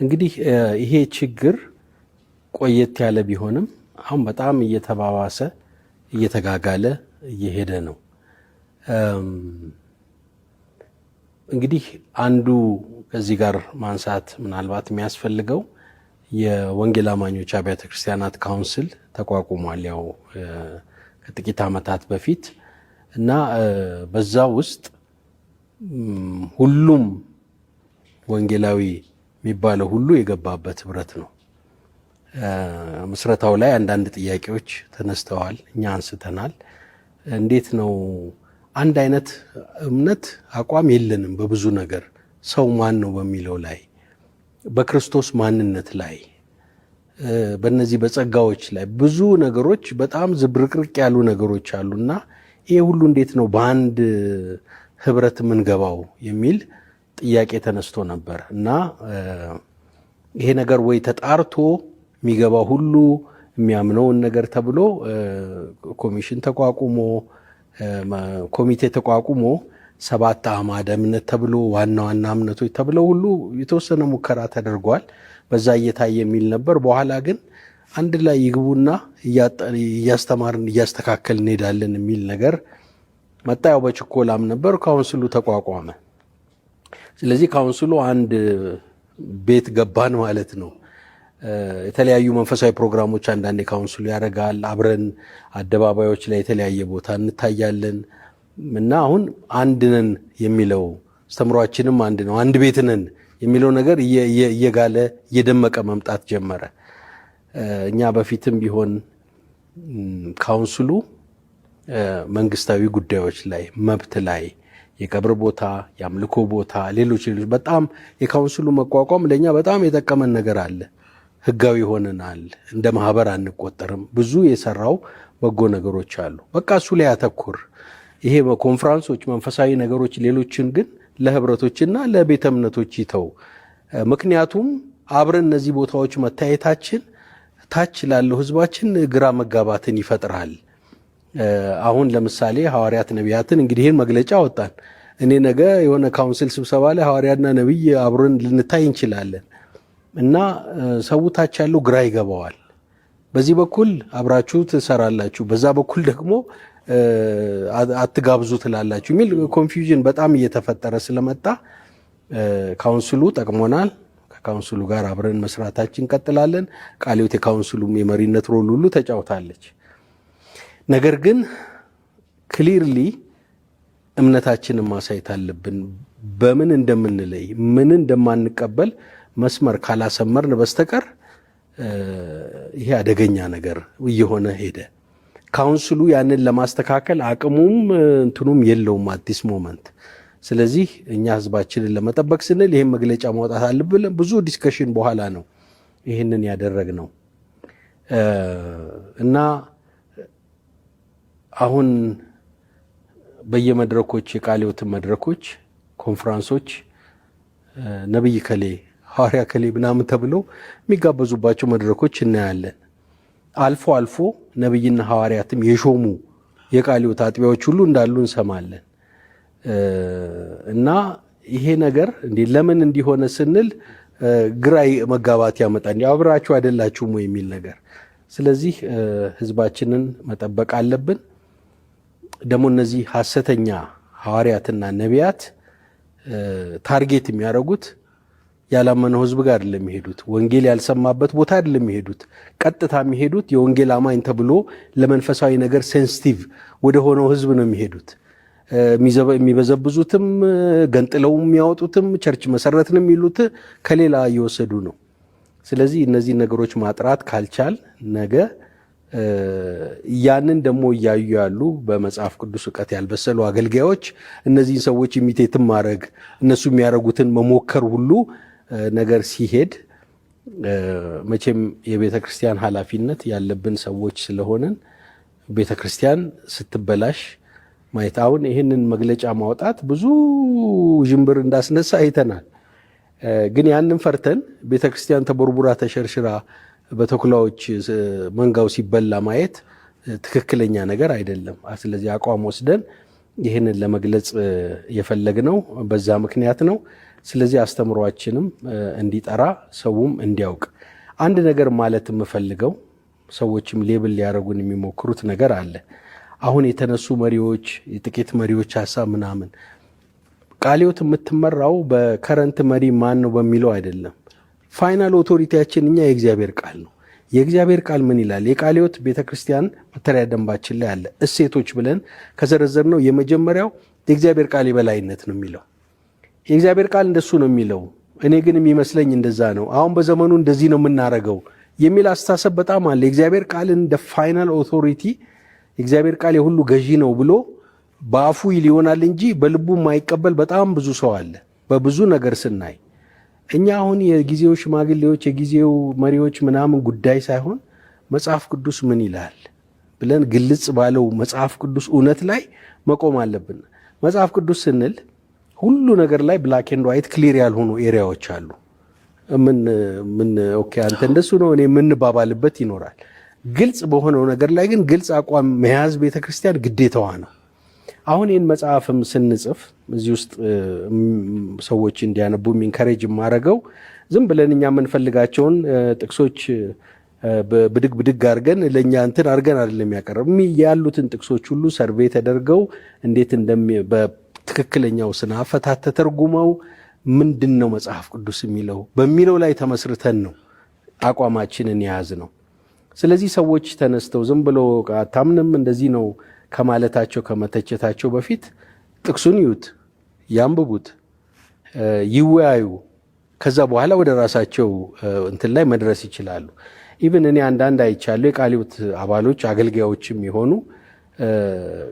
እንግዲህ ይሄ ችግር ቆየት ያለ ቢሆንም አሁን በጣም እየተባባሰ እየተጋጋለ እየሄደ ነው። እንግዲህ አንዱ ከዚህ ጋር ማንሳት ምናልባት የሚያስፈልገው የወንጌል አማኞች አብያተ ክርስቲያናት ካውንስል ተቋቁሟል ያው ከጥቂት ዓመታት በፊት እና በዛ ውስጥ ሁሉም ወንጌላዊ የሚባለው ሁሉ የገባበት ህብረት ነው። ምስረታው ላይ አንዳንድ ጥያቄዎች ተነስተዋል፣ እኛ አንስተናል። እንዴት ነው አንድ አይነት እምነት አቋም የለንም በብዙ ነገር፣ ሰው ማን ነው በሚለው ላይ፣ በክርስቶስ ማንነት ላይ፣ በእነዚህ በጸጋዎች ላይ ብዙ ነገሮች በጣም ዝብርቅርቅ ያሉ ነገሮች አሉና ይሄ ሁሉ እንዴት ነው በአንድ ህብረት የምንገባው የሚል ጥያቄ ተነስቶ ነበር እና ይሄ ነገር ወይ ተጣርቶ የሚገባው ሁሉ የሚያምነውን ነገር ተብሎ ኮሚሽን ተቋቁሞ ኮሚቴ ተቋቁሞ 7 አዕማደ እምነት ተብሎ ዋና ዋና እምነቶች ተብለው ሁሉ የተወሰነ ሙከራ ተደርጓል። በዛ እየታየ የሚል ነበር። በኋላ ግን አንድ ላይ ይግቡና እያስተማርን እያስተካከልን እንሄዳለን የሚል ነገር መጣ። ያው በችኮላም ነበር። ካውንስሉ ተቋቋመ። ስለዚህ ካውንስሉ አንድ ቤት ገባን ማለት ነው። የተለያዩ መንፈሳዊ ፕሮግራሞች አንዳንዴ ካውንስሉ ያደርጋል። አብረን አደባባዮች ላይ የተለያየ ቦታ እንታያለን እና አሁን አንድ ነን የሚለው አስተምሯችንም አንድ ነው፣ አንድ ቤት ነን የሚለው ነገር እየጋለ እየደመቀ መምጣት ጀመረ። እኛ በፊትም ቢሆን ካውንስሉ መንግስታዊ ጉዳዮች ላይ፣ መብት ላይ፣ የቀብር ቦታ፣ የአምልኮ ቦታ፣ ሌሎች በጣም የካውንስሉ መቋቋም ለእኛ በጣም የጠቀመን ነገር አለ። ህጋዊ ሆነናል፣ እንደ ማህበር አንቆጠርም። ብዙ የሰራው በጎ ነገሮች አሉ። በቃ እሱ ላይ ያተኩር። ይሄ ኮንፍራንሶች፣ መንፈሳዊ ነገሮች ሌሎችን ግን ለህብረቶችና ለቤተ እምነቶች ይተው። ምክንያቱም አብረን እነዚህ ቦታዎች መታየታችን ታች ላለው ህዝባችን ግራ መጋባትን ይፈጥራል። አሁን ለምሳሌ ሐዋርያት ነቢያትን እንግዲህ ይህን መግለጫ ወጣን። እኔ ነገ የሆነ ካውንስል ስብሰባ ላይ ሐዋርያና ነቢይ አብረን ልንታይ እንችላለን እና ሰው ታች ያለው ግራ ይገባዋል። በዚህ በኩል አብራችሁ ትሰራላችሁ፣ በዛ በኩል ደግሞ አትጋብዙ ትላላችሁ የሚል ኮንፊውዥን በጣም እየተፈጠረ ስለመጣ ካውንስሉ ጠቅሞናል። ከካውንስሉ ጋር አብረን መስራታችን እንቀጥላለን። ቃለ ሕይወት የካውንስሉም የመሪነት ሮል ሁሉ ተጫውታለች። ነገር ግን ክሊርሊ እምነታችንን ማሳየት አለብን። በምን እንደምንለይ ምን እንደማንቀበል መስመር ካላሰመርን በስተቀር ይሄ አደገኛ ነገር እየሆነ ሄደ። ካውንስሉ ያንን ለማስተካከል አቅሙም እንትኑም የለውም አዲስ ሞመንት። ስለዚህ እኛ ህዝባችንን ለመጠበቅ ስንል ይሄን መግለጫ ማውጣት አለብን። ብዙ ዲስከሽን በኋላ ነው ይሄንን ያደረግነው እና አሁን በየመድረኮች የቃለ ሕይወት መድረኮች፣ ኮንፈረንሶች ነብይ ከሌ ሐዋርያ ከሌ ምናምን ተብለው የሚጋበዙባቸው መድረኮች እናያለን። አልፎ አልፎ ነብይና ሐዋርያትም የሾሙ የቃለ ሕይወት አጥቢያዎች ሁሉ እንዳሉ እንሰማለን እና ይሄ ነገር እንዴ ለምን እንዲሆነ ስንል ግራ መጋባት ያመጣል። አብራችሁ አይደላችሁም ወይ የሚል ነገር። ስለዚህ ህዝባችንን መጠበቅ አለብን። ደግሞ እነዚህ ሐሰተኛ ሐዋርያትና ነቢያት ታርጌት የሚያደርጉት ያላመነው ህዝብ ጋር አይደለም የሚሄዱት፣ ወንጌል ያልሰማበት ቦታ አይደለም የሚሄዱት። ቀጥታ የሚሄዱት የወንጌል አማኝ ተብሎ ለመንፈሳዊ ነገር ሴንሲቲቭ ወደ ሆነው ህዝብ ነው የሚሄዱት። የሚበዘብዙትም ገንጥለው የሚያወጡትም ቸርች መሰረትን የሚሉት ከሌላ እየወሰዱ ነው። ስለዚህ እነዚህ ነገሮች ማጥራት ካልቻል ነገ ያንን ደግሞ እያዩ ያሉ በመጽሐፍ ቅዱስ ዕውቀት ያልበሰሉ አገልጋዮች እነዚህን ሰዎች ኢሚቴትም ማድረግ እነሱ የሚያደርጉትን መሞከር ሁሉ ነገር ሲሄድ መቼም የቤተ ክርስቲያን ኃላፊነት ያለብን ሰዎች ስለሆነን ቤተ ክርስቲያን ስትበላሽ ማየት፣ አሁን ይህንን መግለጫ ማውጣት ብዙ ዥንብር እንዳስነሳ አይተናል። ግን ያንን ፈርተን ቤተ ክርስቲያን ተቦርቡራ ተሸርሽራ በተኩላዎች መንጋው ሲበላ ማየት ትክክለኛ ነገር አይደለም። ስለዚህ አቋም ወስደን ይህንን ለመግለጽ የፈለግነው በዛ ምክንያት ነው። ስለዚህ አስተምሯችንም እንዲጠራ ሰውም እንዲያውቅ አንድ ነገር ማለት የምፈልገው ሰዎችም ሌብል ሊያደርጉን የሚሞክሩት ነገር አለ። አሁን የተነሱ መሪዎች የጥቂት መሪዎች ሀሳብ ምናምን ቃለ ሕይወት የምትመራው በከረንት መሪ ማን ነው በሚለው አይደለም። ፋይናል ኦቶሪቲያችን እኛ የእግዚአብሔር ቃል ነው። የእግዚአብሔር ቃል ምን ይላል? የቃለ ሕይወት ቤተክርስቲያን መተሪያ ደንባችን ላይ አለ። እሴቶች ብለን ከዘረዘርነው የመጀመሪያው የእግዚአብሔር ቃል የበላይነት ነው የሚለው። የእግዚአብሔር ቃል እንደሱ ነው የሚለው። እኔ ግን የሚመስለኝ እንደዛ ነው፣ አሁን በዘመኑ እንደዚህ ነው የምናረገው የሚል አስተሳሰብ በጣም አለ። የእግዚአብሔር ቃል እንደ ፋይናል ኦቶሪቲ የእግዚአብሔር ቃል የሁሉ ገዢ ነው ብሎ በአፉ ይል ይሆናል እንጂ በልቡ የማይቀበል በጣም ብዙ ሰው አለ። በብዙ ነገር ስናይ እኛ አሁን የጊዜው ሽማግሌዎች የጊዜው መሪዎች ምናምን ጉዳይ ሳይሆን መጽሐፍ ቅዱስ ምን ይላል ብለን ግልጽ ባለው መጽሐፍ ቅዱስ እውነት ላይ መቆም አለብን። መጽሐፍ ቅዱስ ስንል ሁሉ ነገር ላይ ብላክ ኤንድ ዋይት ክሊር ያልሆኑ ኤሪያዎች አሉ። ኦኬ አንተ እንደሱ ነው እኔ የምንባባልበት ይኖራል። ግልጽ በሆነው ነገር ላይ ግን ግልጽ አቋም መያዝ ቤተክርስቲያን ግዴታዋ ነው። አሁን ይህን መጽሐፍም ስንጽፍ እዚህ ውስጥ ሰዎች እንዲያነቡ ኢንካሬጅ የማደርገው ዝም ብለን እኛ የምንፈልጋቸውን ጥቅሶች ብድግ ብድግ አድርገን ለእኛ እንትን አድርገን አይደለም ያቀረብ ያሉትን ጥቅሶች ሁሉ ሰርቬይ ተደርገው እንዴት በትክክለኛው ስነ አፈታት ተተርጉመው ምንድን ነው መጽሐፍ ቅዱስ የሚለው በሚለው ላይ ተመስርተን ነው አቋማችንን የያዝ ነው። ስለዚህ ሰዎች ተነስተው ዝም ብሎ አታምንም እንደዚህ ነው ከማለታቸው ከመተቸታቸው በፊት ጥቅሱን ይዩት፣ ያንብቡት፣ ይወያዩ። ከዛ በኋላ ወደ ራሳቸው እንትን ላይ መድረስ ይችላሉ። ኢቭን እኔ አንዳንድ አይቻለሁ የቃለ ሕይወት አባሎች አገልጋዮችም የሆኑ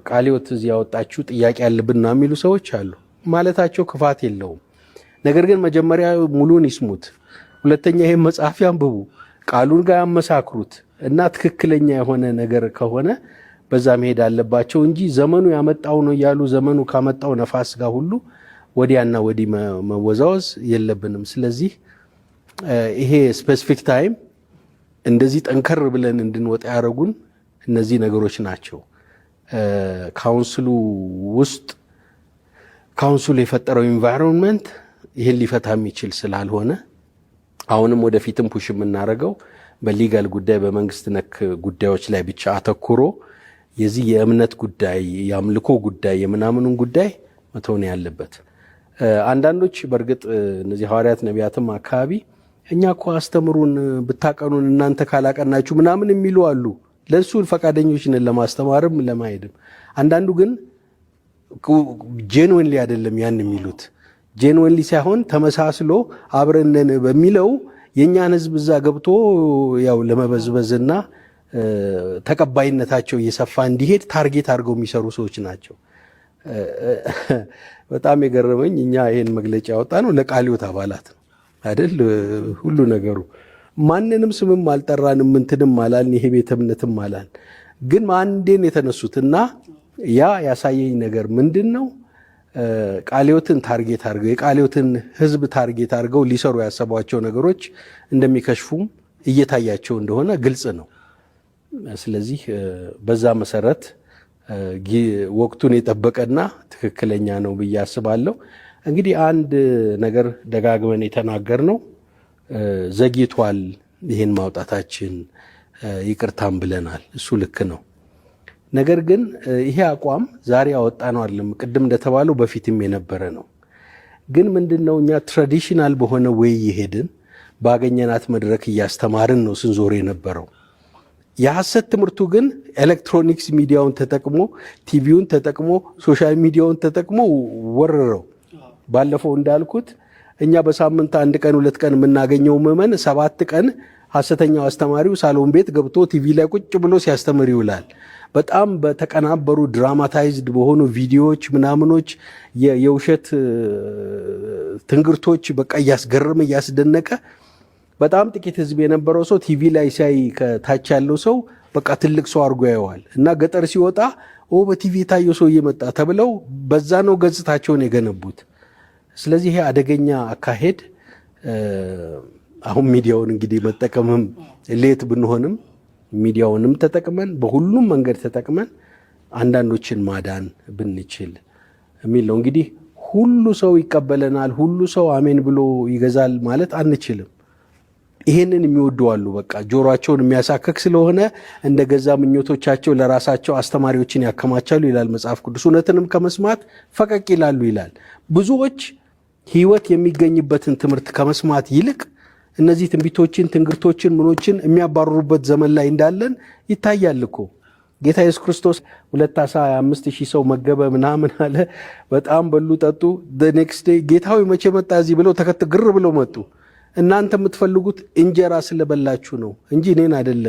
ቃለ ሕይወት እዚህ ያወጣችሁ ጥያቄ ያለብን ነው የሚሉ ሰዎች አሉ። ማለታቸው ክፋት የለውም። ነገር ግን መጀመሪያ ሙሉን ይስሙት፣ ሁለተኛ ይሄን መጽሐፍ ያንብቡ፣ ቃሉን ጋር ያመሳክሩት እና ትክክለኛ የሆነ ነገር ከሆነ በዛ መሄድ አለባቸው እንጂ ዘመኑ ያመጣው ነው እያሉ ዘመኑ ካመጣው ነፋስ ጋር ሁሉ ወዲያና ወዲህ መወዛወዝ የለብንም። ስለዚህ ይሄ ስፔሲፊክ ታይም እንደዚህ ጠንከር ብለን እንድንወጣ ያደረጉን እነዚህ ነገሮች ናቸው። ካውንስሉ ውስጥ ካውንስሉ የፈጠረው ኢንቫይሮንመንት ይህን ሊፈታ የሚችል ስላልሆነ አሁንም ወደፊትም ፑሽ የምናደርገው በሊጋል ጉዳይ በመንግስት ነክ ጉዳዮች ላይ ብቻ አተኩሮ የዚህ የእምነት ጉዳይ የአምልኮ ጉዳይ የምናምኑን ጉዳይ መተውን ያለበት። አንዳንዶች በእርግጥ እነዚህ ሐዋርያት ነቢያትም አካባቢ እኛ እኮ አስተምሩን ብታቀኑን እናንተ ካላቀናችሁ ምናምን የሚሉ አሉ። ለእሱ ፈቃደኞች ነን ለማስተማርም ለማሄድም። አንዳንዱ ግን ጄንዌንሊ አይደለም ያን የሚሉት። ጄንዌንሊ ሳይሆን ተመሳስሎ አብረነን በሚለው የእኛን ህዝብ እዛ ገብቶ ያው ለመበዝበዝና ተቀባይነታቸው እየሰፋ እንዲሄድ ታርጌት አድርገው የሚሰሩ ሰዎች ናቸው። በጣም የገረመኝ እኛ ይሄን መግለጫ ያወጣ ነው ለቃለ ሕይወት አባላት ነው አይደል? ሁሉ ነገሩ ማንንም ስምም አልጠራንም፣ እንትንም አላልን፣ ይሄ ቤተ እምነትም አላልን። ግን አንዴን የተነሱትና ያ ያሳየኝ ነገር ምንድን ነው? ቃለ ሕይወትን ታርጌት አድርገው የቃለ ሕይወትን ህዝብ ታርጌት አድርገው ሊሰሩ ያሰቧቸው ነገሮች እንደሚከሽፉም እየታያቸው እንደሆነ ግልጽ ነው። ስለዚህ በዛ መሰረት ወቅቱን የጠበቀና ትክክለኛ ነው ብዬ አስባለሁ። እንግዲህ አንድ ነገር ደጋግመን የተናገርነው ዘግይቷል ይሄን ማውጣታችን ይቅርታም ብለናል። እሱ ልክ ነው። ነገር ግን ይሄ አቋም ዛሬ ያወጣ ነው አይደለም። ቅድም እንደተባለው በፊትም የነበረ ነው። ግን ምንድነው እኛ ትራዲሽናል በሆነ ወይ ይሄድን ባገኘናት መድረክ እያስተማርን ነው ስንዞር የነበረው። የሐሰት ትምህርቱ ግን ኤሌክትሮኒክስ ሚዲያውን ተጠቅሞ ቲቪውን ተጠቅሞ ሶሻል ሚዲያውን ተጠቅሞ ወረረው። ባለፈው እንዳልኩት እኛ በሳምንት 1 ቀን 2 ቀን የምናገኘው ምዕመን 7 ቀን ሐሰተኛው አስተማሪው ሳሎን ቤት ገብቶ ቲቪ ላይ ቁጭ ብሎ ሲያስተምር ይውላል። በጣም በተቀናበሩ ድራማታይዝድ በሆኑ ቪዲዮዎች ምናምኖች የውሸት ትንግርቶች በቃ እያስገረመ እያስደነቀ በጣም ጥቂት ህዝብ የነበረው ሰው ቲቪ ላይ ሲያይ ከታች ያለው ሰው በቃ ትልቅ ሰው አድርጎ ያየዋል። እና ገጠር ሲወጣ በቲቪ የታየው ሰው እየመጣ ተብለው በዛ ነው ገጽታቸውን የገነቡት። ስለዚህ ይሄ አደገኛ አካሄድ አሁን ሚዲያውን እንግዲህ መጠቀምም ሌት ብንሆንም ሚዲያውንም ተጠቅመን በሁሉም መንገድ ተጠቅመን አንዳንዶችን ማዳን ብንችል የሚል ነው። እንግዲህ ሁሉ ሰው ይቀበለናል፣ ሁሉ ሰው አሜን ብሎ ይገዛል ማለት አንችልም። ይሄንን የሚወዱ አሉ። በቃ ጆሮአቸውን የሚያሳክክ ስለሆነ እንደ ገዛ ምኞቶቻቸው ለራሳቸው አስተማሪዎችን ያከማቻሉ ይላል መጽሐፍ ቅዱስ። እውነትንም ከመስማት ፈቀቅ ይላሉ ይላል። ብዙዎች ሕይወት የሚገኝበትን ትምህርት ከመስማት ይልቅ እነዚህ ትንቢቶችን፣ ትንግርቶችን፣ ምኖችን የሚያባርሩበት ዘመን ላይ እንዳለን ይታያል እኮ። ጌታ ኢየሱስ ክርስቶስ 2 ዓሣ 5,000 ሰው መገበ ምናምን አለ። በጣም በሉ ጠጡ። ኔክስት ዴይ ጌታ ሆይ መቼ መጣ እዚህ ብለው ግር ብለው መጡ። እናንተ የምትፈልጉት እንጀራ ስለበላችሁ ነው እንጂ እኔን አይደለም።